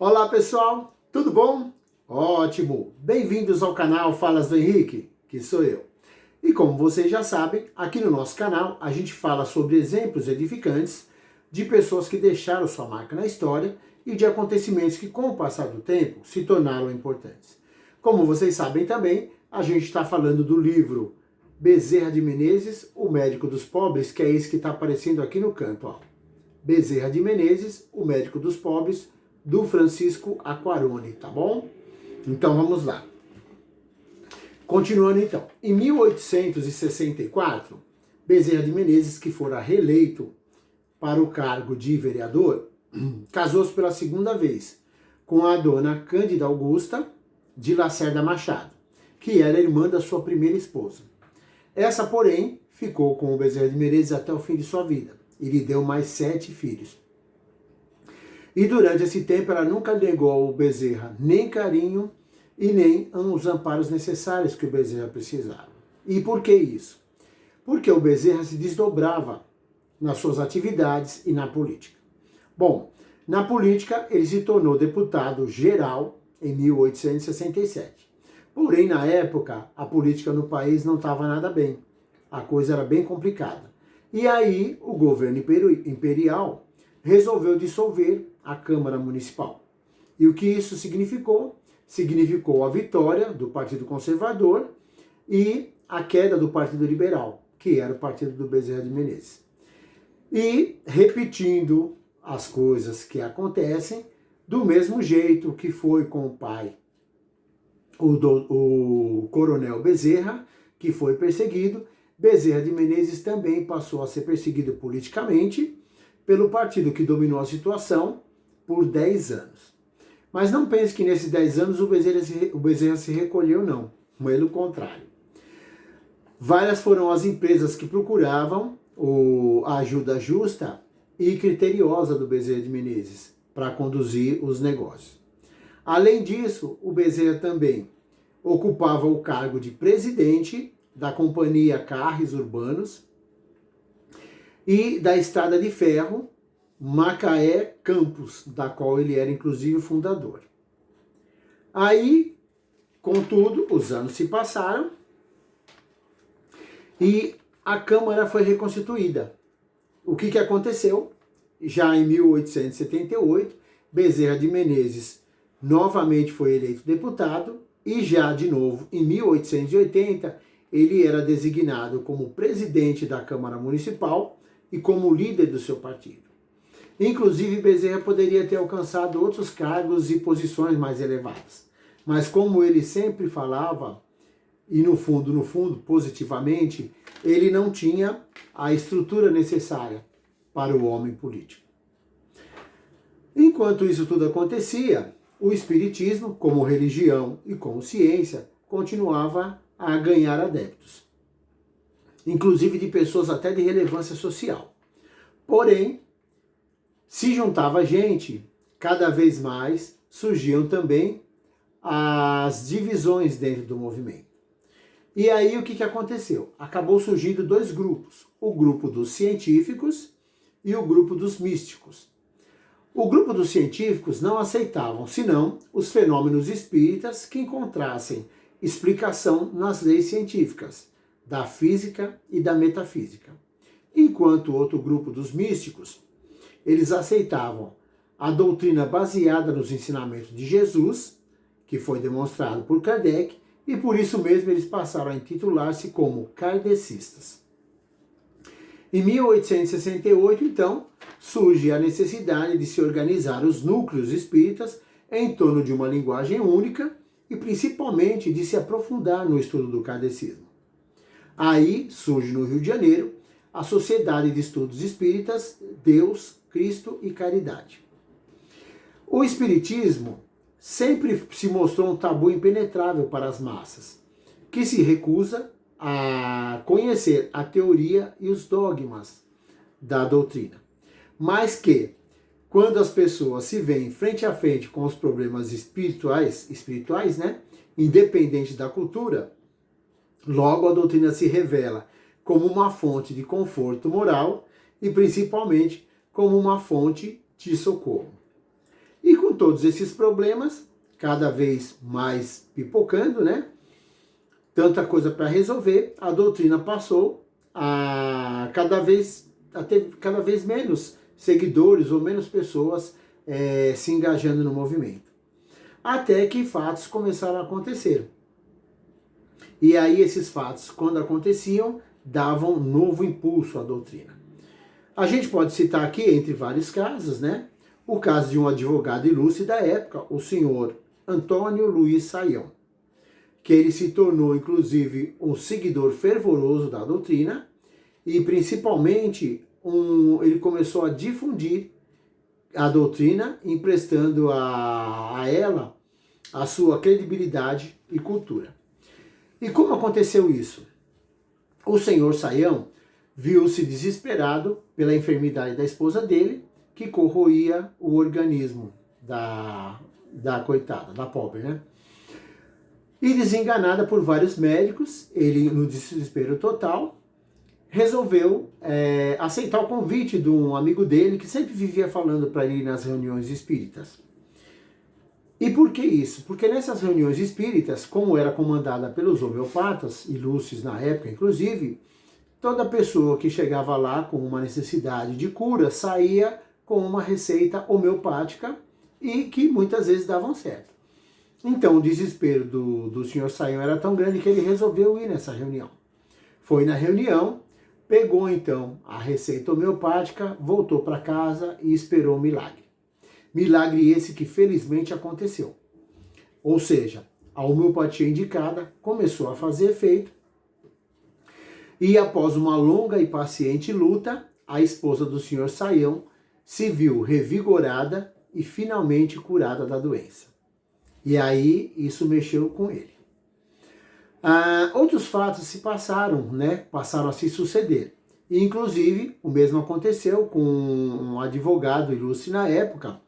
Olá pessoal, tudo bom? Ótimo! Bem-vindos ao canal Falas do Henrique, que sou eu. E como vocês já sabem, aqui no nosso canal a gente fala sobre exemplos edificantes de pessoas que deixaram sua marca na história e de acontecimentos que com o passar do tempo se tornaram importantes. Como vocês sabem também, a gente está falando do livro Bezerra de Menezes, O Médico dos Pobres, que é esse que está aparecendo aqui no canto, ó. Bezerra de Menezes, O Médico dos Pobres, do Francisco Aquarone, tá bom? Então vamos lá. Continuando então. Em 1864, Bezerra de Menezes, que fora reeleito para o cargo de vereador, casou-se pela segunda vez com a dona Cândida Augusta de Lacerda Machado, que era irmã da sua primeira esposa. Essa, porém, ficou com o Bezerra de Menezes até o fim de sua vida e lhe deu mais 7 filhos. E durante esse tempo ela nunca negou ao Bezerra nem carinho e nem os amparos necessários que o Bezerra precisava. E por que isso? Porque o Bezerra se desdobrava nas suas atividades e na política. Bom, na política ele se tornou deputado geral em 1867. Porém, na época, a política no país não estava nada bem. A coisa era bem complicada. E aí o governo imperial resolveu dissolver a Câmara Municipal. E o que isso significou? Significou a vitória do Partido Conservador e a queda do Partido Liberal, que era o partido do Bezerra de Menezes. E repetindo as coisas que acontecem, do mesmo jeito que foi com o pai, o Coronel Bezerra, que foi perseguido, Bezerra de Menezes também passou a ser perseguido politicamente pelo partido que dominou a situação por 10 anos. Mas não pense que nesses 10 anos o Bezerra se recolheu, não. Pelo contrário. Várias foram as empresas que procuravam a ajuda justa e criteriosa do Bezerra de Menezes para conduzir os negócios. Além disso, o Bezerra também ocupava o cargo de presidente da Companhia Carros Urbanos e da Estrada de Ferro Macaé Campos, da qual ele era inclusive o fundador. Aí, contudo, os anos se passaram e a Câmara foi reconstituída. O que aconteceu? Já em 1878, Bezerra de Menezes novamente foi eleito deputado e já de novo em 1880 ele era designado como presidente da Câmara Municipal e como líder do seu partido. Inclusive, Bezerra poderia ter alcançado outros cargos e posições mais elevadas. Mas como ele sempre falava, e no fundo, positivamente, ele não tinha a estrutura necessária para o homem político. Enquanto isso tudo acontecia, o espiritismo, como religião e como ciência, continuava a ganhar adeptos. Inclusive de pessoas até de relevância social. Porém, se juntava gente, cada vez mais surgiam também as divisões dentro do movimento. E aí o que aconteceu? Acabou surgindo 2 grupos, o grupo dos científicos e o grupo dos místicos. O grupo dos científicos não aceitavam, senão, os fenômenos espíritas que encontrassem explicação nas leis científicas, da física e da metafísica. Enquanto o outro grupo dos místicos, eles aceitavam a doutrina baseada nos ensinamentos de Jesus, que foi demonstrado por Kardec, e por isso mesmo eles passaram a intitular-se como kardecistas. Em 1868, então, surge a necessidade de se organizar os núcleos espíritas em torno de uma linguagem única e principalmente de se aprofundar no estudo do kardecismo. Aí surge no Rio de Janeiro a Sociedade de Estudos Espíritas, Deus, Cristo e Caridade. O Espiritismo sempre se mostrou um tabu impenetrável para as massas, que se recusa a conhecer a teoria e os dogmas da doutrina. Mas que, quando as pessoas se veem frente a frente com os problemas espirituais, né, independente da cultura, logo a doutrina se revela como uma fonte de conforto moral e principalmente como uma fonte de socorro. E com todos esses problemas, cada vez mais pipocando, né? Tanta coisa para resolver, a doutrina passou a ter cada vez menos seguidores ou menos pessoas se engajando no movimento. Até que fatos começaram a acontecer. E aí esses fatos, quando aconteciam, davam novo impulso à doutrina. A gente pode citar aqui, entre vários casos, né? O caso de um advogado ilustre da época, o senhor Antônio Luiz Saião, que ele se tornou, inclusive, um seguidor fervoroso da doutrina e, principalmente, ele começou a difundir a doutrina, emprestando a ela a sua credibilidade e cultura. E como aconteceu isso? O senhor Saião viu-se desesperado pela enfermidade da esposa dele, que corroía o organismo da coitada, da pobre, né? E desenganada por vários médicos, ele, no desespero total, resolveu aceitar o convite de um amigo dele que sempre vivia falando para ele nas reuniões espíritas. E por que isso? Porque nessas reuniões espíritas, como era comandada pelos homeopatas, ilustres na época inclusive, toda pessoa que chegava lá com uma necessidade de cura saía com uma receita homeopática e que muitas vezes davam certo. Então o desespero do senhor Saião era tão grande que ele resolveu ir nessa reunião. Foi na reunião, pegou então a receita homeopática, voltou para casa e esperou o milagre. Milagre esse que felizmente aconteceu. Ou seja, a homeopatia indicada começou a fazer efeito e após uma longa e paciente luta, a esposa do senhor Saião se viu revigorada e finalmente curada da doença. E aí isso mexeu com ele. Outros fatos se passaram, né? Passaram a se suceder. E, inclusive, o mesmo aconteceu com um advogado ilustre na época,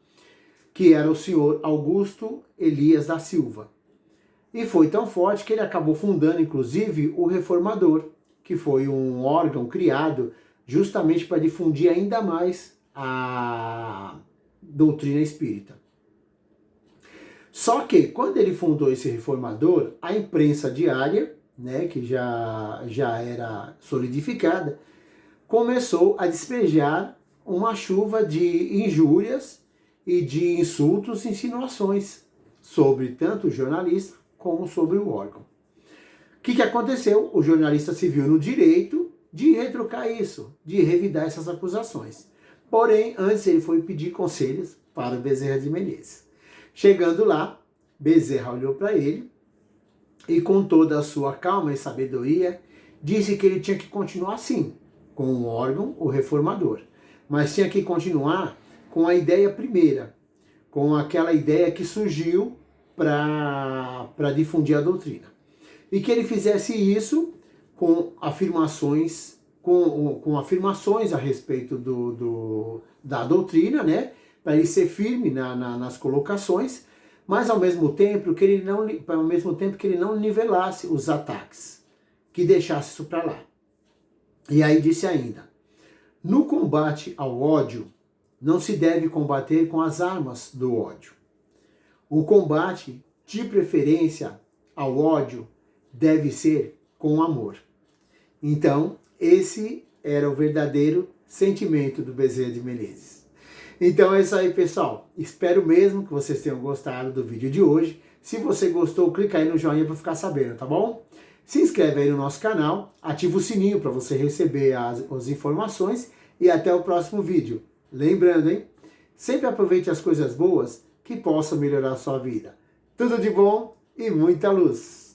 que era o senhor Augusto Elias da Silva. E foi tão forte que ele acabou fundando, inclusive, o Reformador, que foi um órgão criado justamente para difundir ainda mais a doutrina espírita. Só que, quando ele fundou esse Reformador, a imprensa diária, né, que já era solidificada, começou a despejar uma chuva de injúrias e de insultos e insinuações sobre tanto o jornalista como sobre o órgão. O que aconteceu? O jornalista se viu no direito de retrucar isso, de revidar essas acusações. Porém, antes ele foi pedir conselhos para o Bezerra de Menezes. Chegando lá, Bezerra olhou para ele e, com toda a sua calma e sabedoria, disse que ele tinha que continuar assim, com o órgão, o Reformador, mas tinha que continuar com a ideia primeira, com aquela ideia que surgiu para difundir a doutrina. E que ele fizesse isso com afirmações, com afirmações a respeito da doutrina, né? Para ele ser firme nas colocações, mas ao mesmo tempo que ele não nivelasse os ataques, que deixasse isso para lá. E aí disse ainda: no combate ao ódio, não se deve combater com as armas do ódio. O combate, de preferência ao ódio, deve ser com amor. Então, esse era o verdadeiro sentimento do Bezerra de Menezes. Então é isso aí, pessoal. Espero mesmo que vocês tenham gostado do vídeo de hoje. Se você gostou, clica aí no joinha para ficar sabendo, tá bom? Se inscreve aí no nosso canal, ativa o sininho para você receber as informações e até o próximo vídeo. Lembrando, hein? Sempre aproveite as coisas boas que possam melhorar a sua vida. Tudo de bom e muita luz!